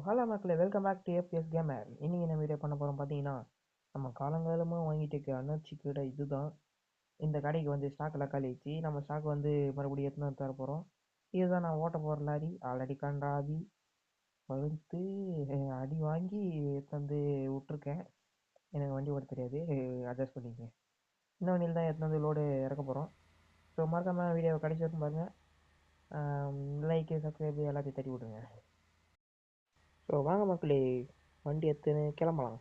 Hello மக்களே, welcome back to FPS gamer. இன்னைக்கு என்ன வீடியோ பண்ண போகிறோம் பார்த்தீங்கன்னா, நம்ம காலங்காலமாக வாங்கிட்டு இருக்க அனர்ச்சி கடை இதுதான். இந்த கடைக்கு வந்து ஸ்டாக்கில் காலிச்சு நம்ம ஸ்டாக் வந்து மறுபடியும் எடுத்துன்னு வந்து தர போகிறோம். இதுதான் நான் ஓட்ட போகிற லாரி. ஆல்ரெடி கண்டாதி பழுத்து அடி வாங்கி எடுத்து வந்து விட்ருக்கேன். எனக்கு வண்டி ஓட்ட தெரியாது, அட்ஜஸ்ட் பண்ணிக்கங்க. இன்னும் வண்டியில் தான் எடுத்து வந்து லோடு இறக்க போகிறோம். ஸோ மறக்காமல் வீடியோவை கடைசி வரைக்கும் பாருங்கள். லைக்கு சப்ஸ்கிரைபு எல்லாத்தையும் தட்டி விடுங்க. ஸோ வாங்க மக்களே, வண்டி எடுத்துன்னு கிளம்பலாம்.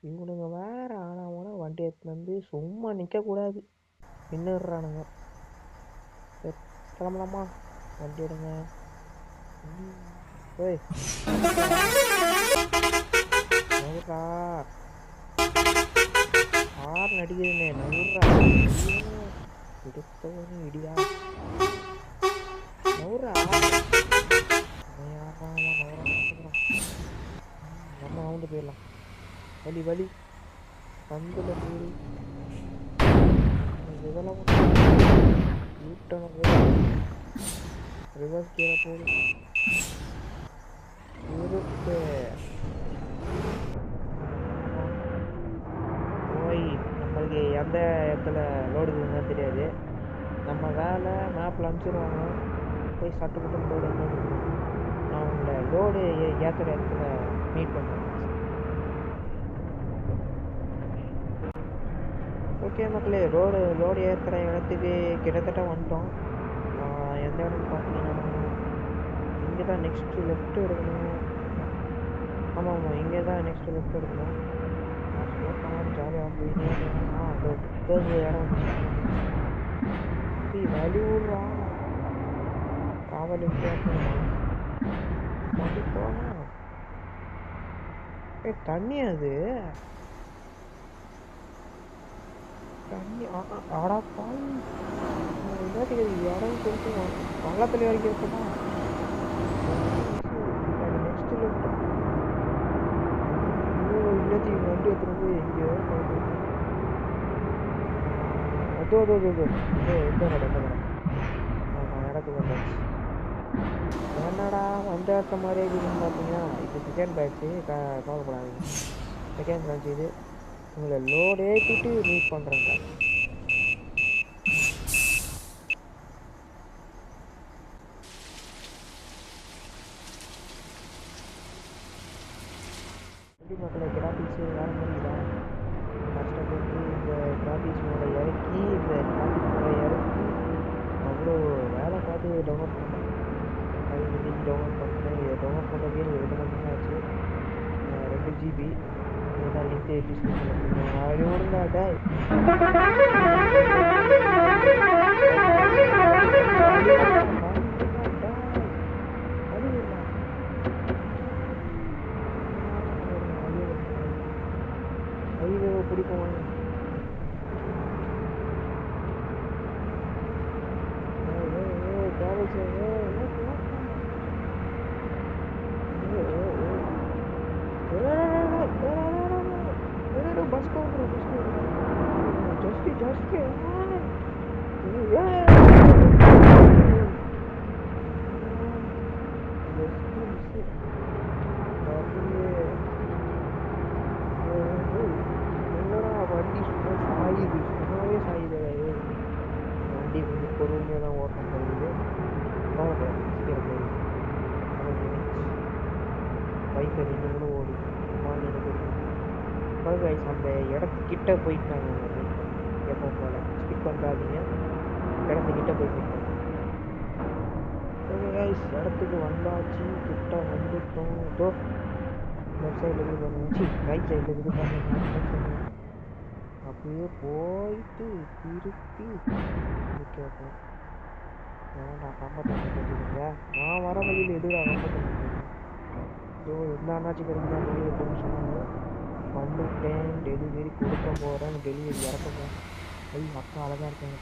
இவனுங்க வேறு ஆனால் வண்டி எடுத்துன்னு வந்து சும்மா நிற்கக்கூடாது, நின்றுடுறானுங்க. சரி கிளம்பலாமா? வண்டி எடுங்க. ஓய் நவுறா, ஆறு நடிக்கிறேனே, நவுறா எடுத்தவனே இடியா, நவுறா நம்ம நவுந்து போயிடலாம். வலி வலி பந்தில் போய் இதெல்லாம் யூட்டணும், ரிவர்ஸ் கீழே போகுது. இருப்பு போய் நம்மளுக்கு எந்த இடத்துல லோடுக்குன்னு தெரியாது. நம்ம வேலை மேப்பில் அனுப்பிச்சிடுவாங்க, போய் சட்டு மட்டும் லோடு எடுத்து நான் உங்களை லோடு ஏற்றுற இடத்துல மீட் பண்ணுறேன். ஓகே மக்களே, லோடு ஏற்றுற இடத்துக்கு கிட்டத்தட்ட வந்துட்டோம். எந்த இடம்னு பார்த்தீங்கன்னா இங்கே தான் நெக்ஸ்ட்டு லெஃப்ட் எடுக்கணும். ஆமாம் இங்கே தான் நெக்ஸ்ட்டு லெஃப்ட் எடுக்கணும். ஜாலியாக போயிட்டே அது இடம் வேல்யூ விடுறா காவல் வண்டி போகலாம். தண்ணி அது தண்ணி ஆடா பால் எல்லாத்துக்கு இடம் சொல்லிட்டு பள்ளத்தில் வரைக்கும் இருக்குமா? நெக்ஸ்ட் லெஃப்ட் எல்லாத்தையும் வண்டி எடுத்துகிட்டு போய் எங்கேயோ எந்த கடை இடத்துக்கு வந்தாச்சு. என்னடா வந்த இடத்த மாதிரியே இருக்குதுன்னு பார்த்தீங்கன்னா இது செகண்ட் பேட்ச்சு. கவலைப்படாதீங்க, செகண்ட் பேட்ச் இது. உங்களை லோடு ஏற்றிட்டு மீட் பண்ணுறேங்க. எப்படி மக்களை கிராஃபிக்ஸு வேறு மாதிரி தான் கஷ்டப்பட்டு இந்த கிராஃபிக்ஸ் மேலே இறக்கி அவ்வளோ வேலை பார்த்து டவுன்லோட் பண்ணேன். அது இன்னைக்கு டவுன்லோட் பண்ணேன். இதை டவுன்லோட் பண்ணுறதே 2 மணி நேரம் ஆச்சு. 2 GB. இதுதான் லிங்க் டிஸ்கிரிப்ஷனில் அப்படி விடுங்க. டேய் பிடிக்கும். बस को जस्ट வண்டி சும்மாவே சாயுது. வண்டி கொஞ்சம் பொறுமையாக தான் ஓட்டம் போகுது. சீக்கிரம் போகுது. பைக்கில் நின்று கூட ஓடுது. கைஸ் அந்த இடத்துக்கிட்ட போயிட்டாங்க. எப்போ போல ஸ்கிப் பண்ணுறாதீங்க, இடத்துக்கிட்ட போயிட்டு ஓகே கைஸ், இடத்துக்கு வந்தாச்சு. கிட்ட வந்துட்டோம். இதோ லெஃப்ட் சைடில் இருக்குது பாருங்க, ரைட் சைடில் இருக்குது பாருங்க. அப்படியே போயிட்டு திருப்பி கேட்போம். ஏன்னா கம்பத்தண்ணி வச்சுக்கோங்க, நான் வர வழியில் எதுடா கம்பத்தண்ணி. ஸோ எந்த அண்ணாச்சி கிடைக்குதா வெளியே இருக்குன்னு சொன்னாங்க. வந்துட்டேன், டெலிவரி கொடுக்க போகிறேன், டெலிவரி இறக்க போகிறேன். அக்கா அழகாக இருக்காங்க.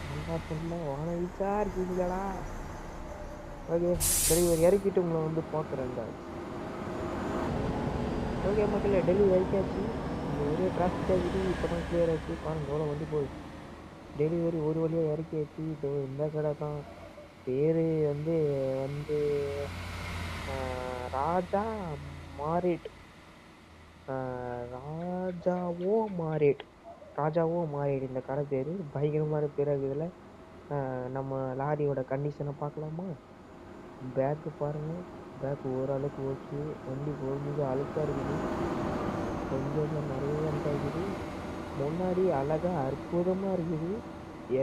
நல்லா சொல்ல வானவிச்சா இருக்கீங்களா? ஓகே டெலிவரி இறக்கிட்டு உங்களை வந்து பார்க்குறேங்க. ஓகே மக்களே, டெலிவரி இறக்கியாச்சு. இந்த ஒரே டிராஃபிக் ஆகிட்டு இப்போ தான் கிளியர் ஆச்சு. பாருங்க எவ்வளோ வண்டி போகுது. டெலிவரி ஒரு வழியாக இறக்கியாச்சு. இந்த கடை தான் பேர் வந்து ராஜா மாரேட். ராஜாவோ மாரேட். ராஜாவோ மாரேட் இந்த கடை பேர். பயங்கரமான பேராக இதில். நம்ம லாரியோட கண்டிஷனை பார்க்கலாமா? பேக்கு பாருங்கள். பேக்கு ஓரளவுக்கு ஓகே. வண்டி கொஞ்சம் அழுக்காக இருக்குது, கொஞ்சம் நிறைய இருக்குது. முன்னாடி அழகாக அற்புதமாக இருக்குது,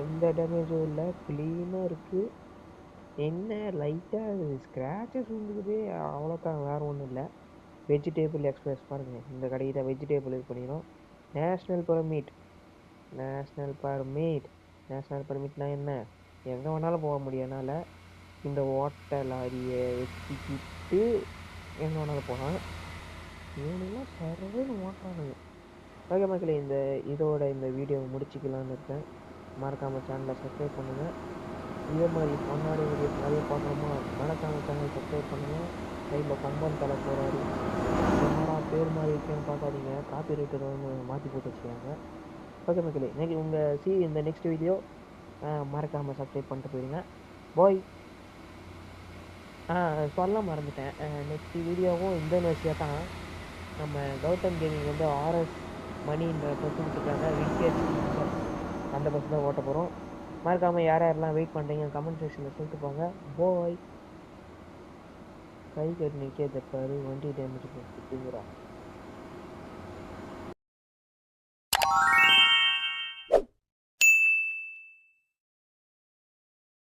எந்த டேமேஜும் இல்லை, க்ளீனாக இருக்குது. என்ன லைட்டாக ஸ்க்ராச்சஸ் வந்துக்குது, அவ்வளோதான், வேறு ஒன்றும் இல்லை. வெஜிடேபிள் எக்ஸ்பிரஸ் பாருங்கள், இந்த கடைக்கு தான் வெஜிடேபிள் இது பண்ணிடும். National permit. National permit. National பர்மிட்னா என்ன? எங்கே வேணாலும் போக முடியனால இந்த ஓட்ட லாரியை வச்சுக்கிட்டு எங்கே வேணாலும் போகலாம். இவனுங்களாம் சர்வன்னு ஓட்டுறானுங்க. ஓகே மக்களே, இதோட இந்த வீடியோவை முடிச்சிக்கலான்னு இருக்கேன். மறக்காமல் சேனலை சப்ஸ்கிரைப் பண்ணுங்கள். இதே மாதிரி பொன்னாடி வீடியோஸ் நிறைய பார்க்கணுமா? மறக்காமல் சேனல் சப்ஸ்கிரைப் பண்ணுங்கள். சைடில் கொம்பன் தலை போகிறாரு, என்னடா பேர் மாதிரி இருக்கேன்னு பார்க்காதீங்க, காப்பி ரைட்டர் வந்து மாற்றி போட்டு வச்சுக்காங்க. ஓகே மக்களே, இந்த நெக்ஸ்ட் வீடியோ மறக்காமல் சப்ஸ்கிரைப் பண்ணிட்டு போயிடுங்க. பாய். சொல்ல மறந்துட்டேன், நெக்ஸ்ட் வீடியோவும் இந்தோனேஷியா தான். நம்ம கௌதம் கேமிங் வந்து ஆர்எஸ் மணின்ற பஸ் கொடுத்துருக்காங்க, விக்கெட் அந்த பஸ் தான் ஓட்ட போகிறோம். மறக்காமல் யார் யாரெல்லாம் வெயிட் பண்ணுறீங்க கமெண்ட் செக்ஷனில் சொல்லிட்டு போங்க. பாய். கை கட்டு நிற்கிறத பாரு, வண்டி டேமேஜ் கொடுத்துட்டுங்கிறா.